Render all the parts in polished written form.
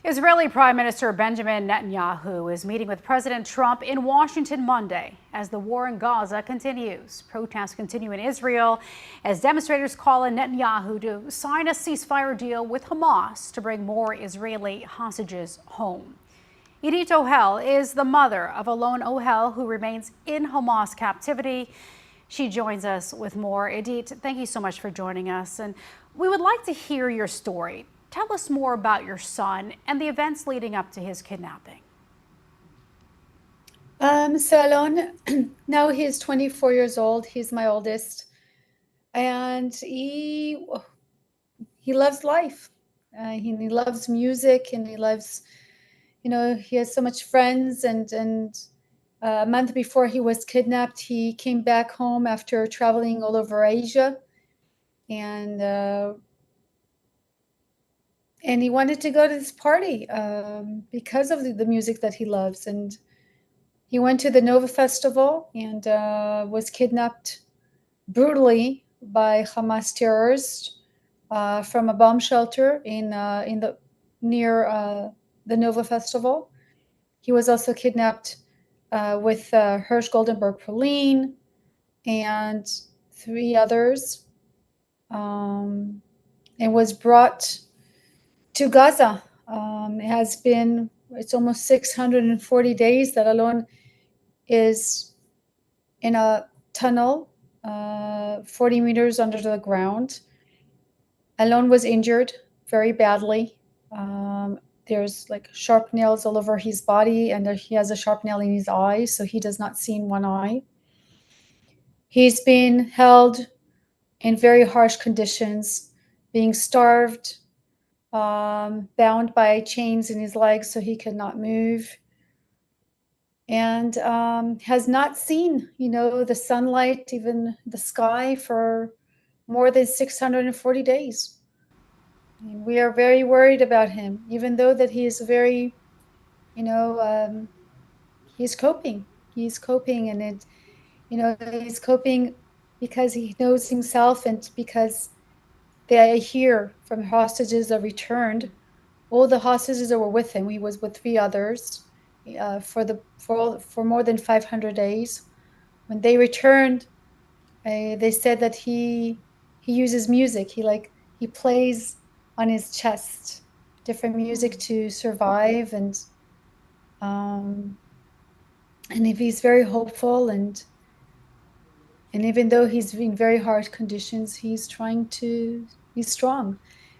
Israeli Prime Minister Benjamin Netanyahu is meeting with President Trump in Washington Monday as the war in Gaza continues. Protests continue in Israel as demonstrators call on Netanyahu to sign a ceasefire deal with Hamas to bring more Israeli hostages home. Idit Ohel is the mother of Alon Ohel, who remains in Hamas captivity. She joins us with more. Idit, thank you so much for joining us. And we would like to hear your story. Tell us more about your son and the events leading up to his kidnapping. So Alon, now he's 24 years old. He's my oldest, and he loves life. He loves music, and he loves, he has so much friends. And a month before he was kidnapped, he came back home after traveling all over Asia, and he wanted to go to this party because of the music that he loves. And he went to the Nova Festival and was kidnapped brutally by Hamas terrorists from a bomb shelter near the Nova Festival. He was also kidnapped with Hirsch Goldenberg Perlin and 3 others, and was brought to Gaza. It's almost 640 days that Alon is in a tunnel 40 meters under the ground. Alon was injured very badly. There's like sharp nails all over his body, and he has a sharp nail in his eye, so he does not see in one eye. He's been held in very harsh conditions, being starved, bound by chains in his legs so he cannot move, and has not seen, the sunlight, even the sky, for more than 640 days. And we are very worried about him, even though that he is very, he's coping. He's coping, and he's coping because he knows himself, and because they hear from hostages that returned. All the hostages that were with him, he was with 3 others for more than 500 days. When they returned, they said that he uses music. He plays on his chest different music to survive, and if he's very hopeful, and even though he's in very hard conditions, he's trying to be strong.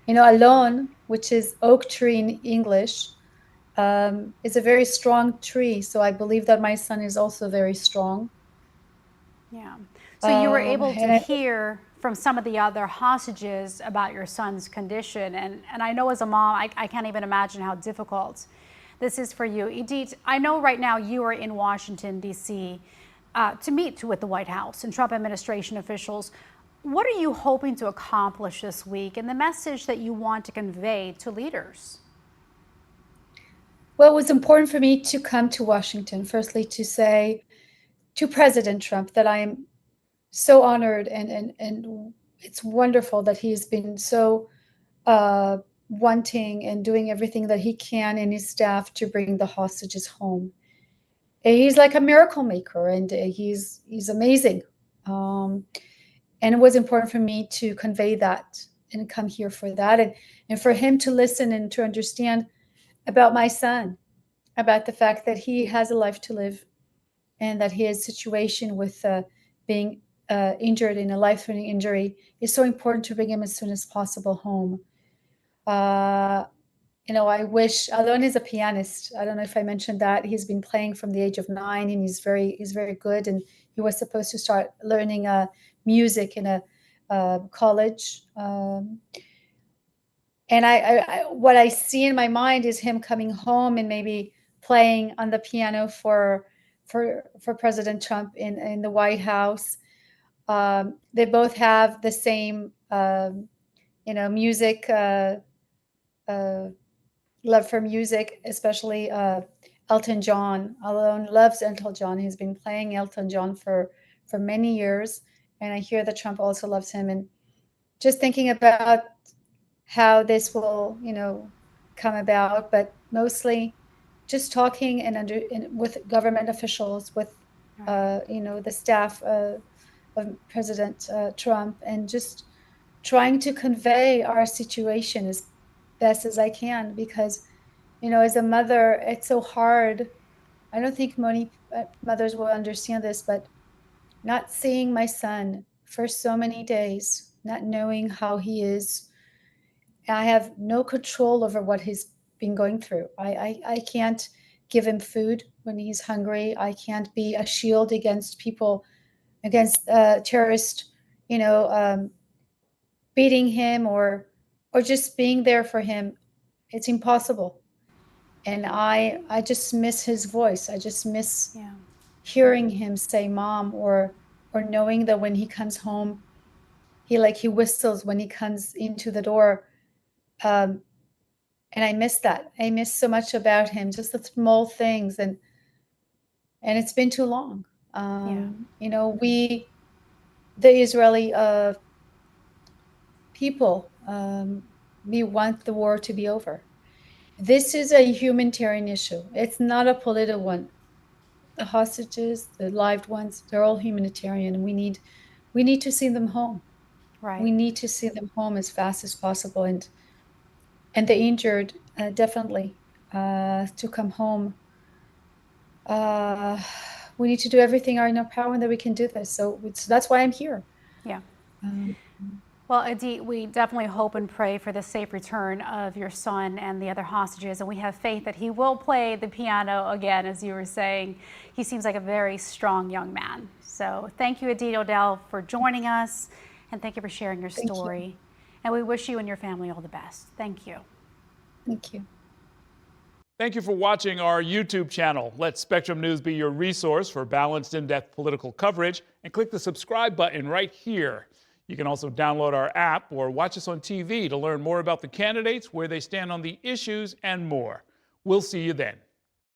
Alon, which is oak tree in English, is a very strong tree. So I believe that my son is also very strong. Yeah. So you were able to hear from some of the other hostages about your son's condition. And I know as a mom, I can't even imagine how difficult this is for you. Idit, I know right now you are in Washington, D.C., to meet with the White House and Trump administration officials. What are you hoping to accomplish this week, and the message that you want to convey to leaders? Well, it was important for me to come to Washington, firstly, to say to President Trump that I am so honored, and it's wonderful that he's been so wanting and doing everything that he can in his staff to bring the hostages home. He's like a miracle maker, and he's amazing. And it was important for me to convey that and come here for that, and for him to listen and to understand about my son, about the fact that he has a life to live, and that his situation with being injured in a life-threatening injury is so important to bring him as soon as possible home. I wish Alon is a pianist. I don't know if I mentioned that. He's been playing from the age of 9, and he's very good. And he was supposed to start learning music in a college. And what I see in my mind is him coming home and maybe playing on the piano for President Trump in the White House. They both have the same, music. Love for music, especially Elton John. Alon loves Elton John. He's been playing Elton John for many years, and I hear that Trump also loves him. And just thinking about how this will, come about, but mostly just talking with government officials, with the staff of President Trump, and just trying to convey our situation as best as I can, because as a mother, it's so hard. I don't think many mothers will understand this, but not seeing my son for so many days, not knowing how he is. I have no control over what he's been going through. I can't give him food when he's hungry. I can't be a shield against people, against terrorists, beating him or just being there for him. It's impossible. And I just miss his voice. I just miss hearing him say mom, or knowing that when he comes home, he whistles when he comes into the door. And I miss that. I miss so much about him, just the small things. And it's been too long. We, the Israeli people, we want the war to be over. This is a humanitarian issue. It's not a political one. The hostages, the lived ones, they're all humanitarian, and we need to see them home. Right. We need to see them home as fast as possible, and the injured definitely to come home. We need to do everything in our power, and that we can do this. So that's why I'm here. Yeah. Well, Idit, we definitely hope and pray for the safe return of your son and the other hostages, and we have faith that he will play the piano again, as you were saying. He seems like a very strong young man. So thank you, Idit Ohel, for joining us, and thank you for sharing your story. Thank you. And we wish you and your family all the best. Thank you. Thank you. Thank you for watching our YouTube channel. Let Spectrum News be your resource for balanced, in-depth political coverage, and click the subscribe button right here. You can also download our app or watch us on TV to learn more about the candidates, where they stand on the issues, and more. We'll see you then.